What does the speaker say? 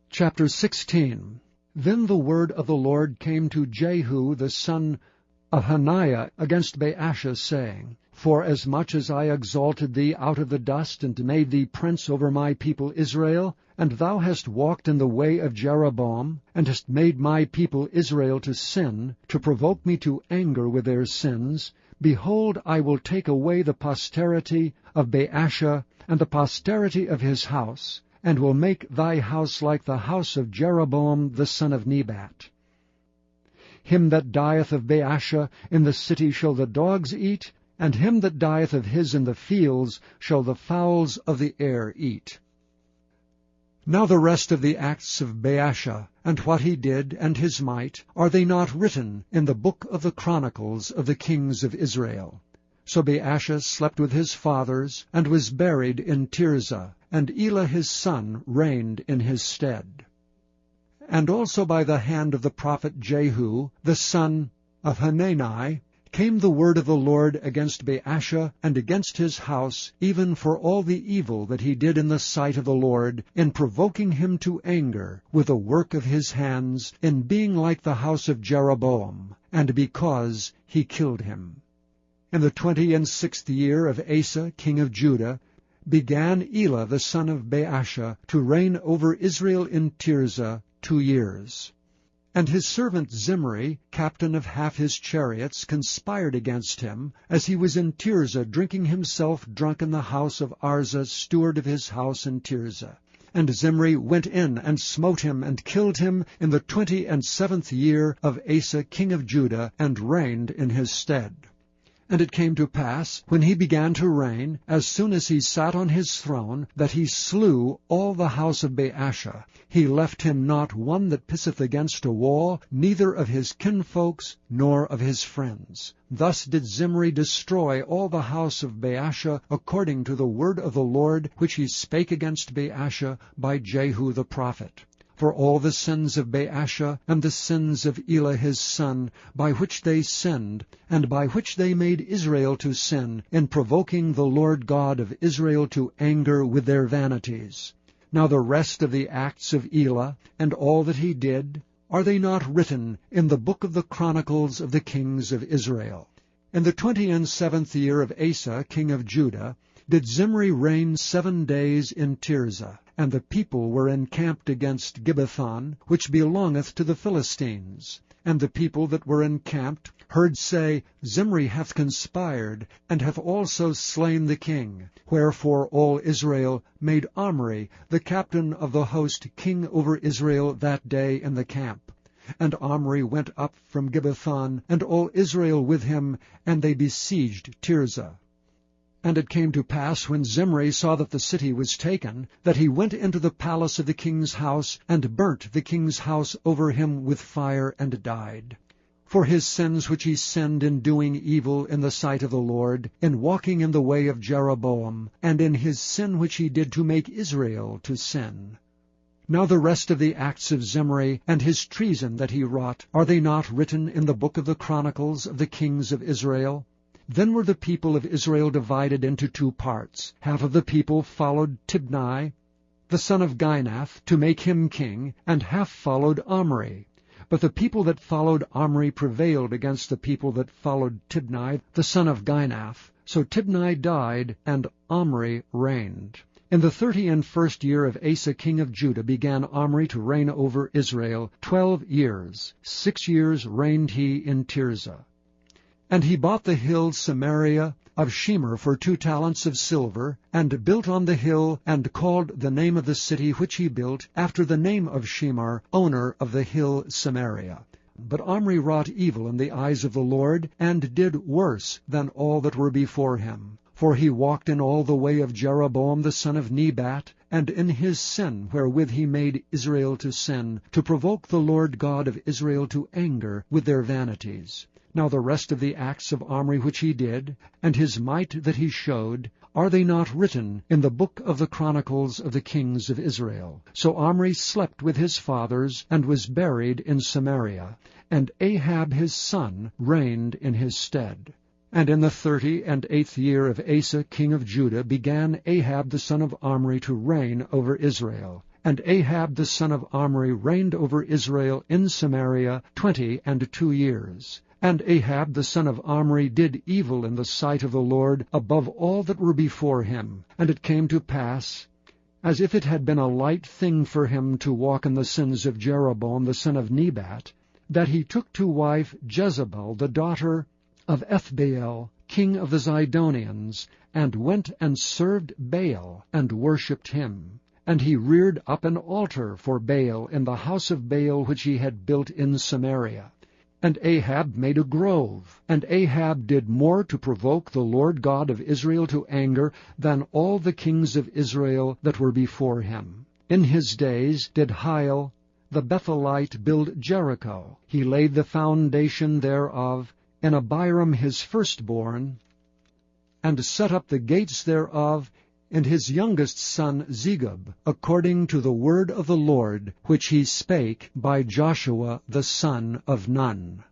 Chapter 16. Then the word of the Lord came to Jehu the son of Hanani against Baasha, saying, Forasmuch as I exalted thee out of the dust, and made thee prince over my people Israel, and thou hast walked in the way of Jeroboam, and hast made my people Israel to sin, to provoke me to anger with their sins, behold, I will take away the posterity of Baasha, and the posterity of his house, and will make thy house like the house of Jeroboam the son of Nebat. Him that dieth of Baasha in the city shall the dogs eat, and him that dieth of his in the fields shall the fowls of the air eat. Now the rest of the acts of Baasha, and what he did, and his might, are they not written in the book of the chronicles of the kings of Israel? So Baasha slept with his fathers, and was buried in Tirzah, and Elah his son reigned in his stead. And also by the hand of the prophet Jehu, the son of Hanani, came the word of the Lord against Baasha and against his house, even for all the evil that he did in the sight of the Lord, in provoking him to anger with the work of his hands, in being like the house of Jeroboam, and because he killed him. In the 26th year of Asa king of Judah began Elah the son of Baasha to reign over Israel in Tirzah 2 years. And his servant Zimri, captain of half his chariots, conspired against him, as he was in Tirzah drinking himself drunk in the house of Arzah, steward of his house in Tirzah. And Zimri went in and smote him, and killed him in the 27th year of Asa king of Judah, and reigned in his stead. And it came to pass, when he began to reign, as soon as he sat on his throne, that he slew all the house of Baasha. He left him not one that pisseth against a wall, neither of his kinfolks, nor of his friends. Thus did Zimri destroy all the house of Baasha, according to the word of the Lord, which he spake against Baasha by Jehu the prophet. For all the sins of Baasha, and the sins of Elah his son, by which they sinned, and by which they made Israel to sin, in provoking the Lord God of Israel to anger with their vanities. Now the rest of the acts of Elah, and all that he did, are they not written in the book of the chronicles of the kings of Israel? In the 27th year of Asa king of Judah did Zimri reign 7 days in Tirzah. And the people were encamped against Gibbethon, which belongeth to the Philistines. And the people that were encamped heard say, Zimri hath conspired, and hath also slain the king. Wherefore all Israel made Omri, the captain of the host, king over Israel that day in the camp. And Omri went up from Gibbethon, and all Israel with him, and they besieged Tirzah. And it came to pass, when Zimri saw that the city was taken, that he went into the palace of the king's house, and burnt the king's house over him with fire, and died. For his sins which he sinned in doing evil in the sight of the Lord, in walking in the way of Jeroboam, and in his sin which he did to make Israel to sin. Now the rest of the acts of Zimri, and his treason that he wrought, are they not written in the book of the chronicles of the kings of Israel? Then were the people of Israel divided into 2 parts. Half of the people followed Tibni, the son of Ginath, to make him king, and half followed Omri. But the people that followed Omri prevailed against the people that followed Tibni, the son of Ginath. So Tibni died, and Omri reigned. In the 31st year of Asa king of Judah began Omri to reign over Israel 12 years. 6 years reigned he in Tirzah. And he bought the hill Samaria of Shemer for 2 talents of silver, and built on the hill, and called the name of the city which he built after the name of Shemer, owner of the hill Samaria. But Omri wrought evil in the eyes of the Lord, and did worse than all that were before him. For he walked in all the way of Jeroboam the son of Nebat, and in his sin wherewith he made Israel to sin, to provoke the Lord God of Israel to anger with their vanities. Now the rest of the acts of Omri which he did, and his might that he showed, are they not written in the book of the chronicles of the kings of Israel? So Omri slept with his fathers, and was buried in Samaria, and Ahab his son reigned in his stead. And in the 38th year of Asa king of Judah began Ahab the son of Omri to reign over Israel. And Ahab the son of Omri reigned over Israel in Samaria 22 years. And Ahab the son of Omri did evil in the sight of the Lord above all that were before him. And it came to pass, as if it had been a light thing for him to walk in the sins of Jeroboam the son of Nebat, that he took to wife Jezebel the daughter of Ethbaal, king of the Zidonians, and went and served Baal, and worshipped him. And he reared up an altar for Baal in the house of Baal which he had built in Samaria. And Ahab made a grove. And Ahab did more to provoke the Lord God of Israel to anger than all the kings of Israel that were before him. In his days did Hiel the Bethelite build Jericho. He laid the foundation thereof in Abiram his firstborn, and set up the gates thereof in his youngest son Zegub, according to the word of the Lord, which he spake by Joshua the son of Nun.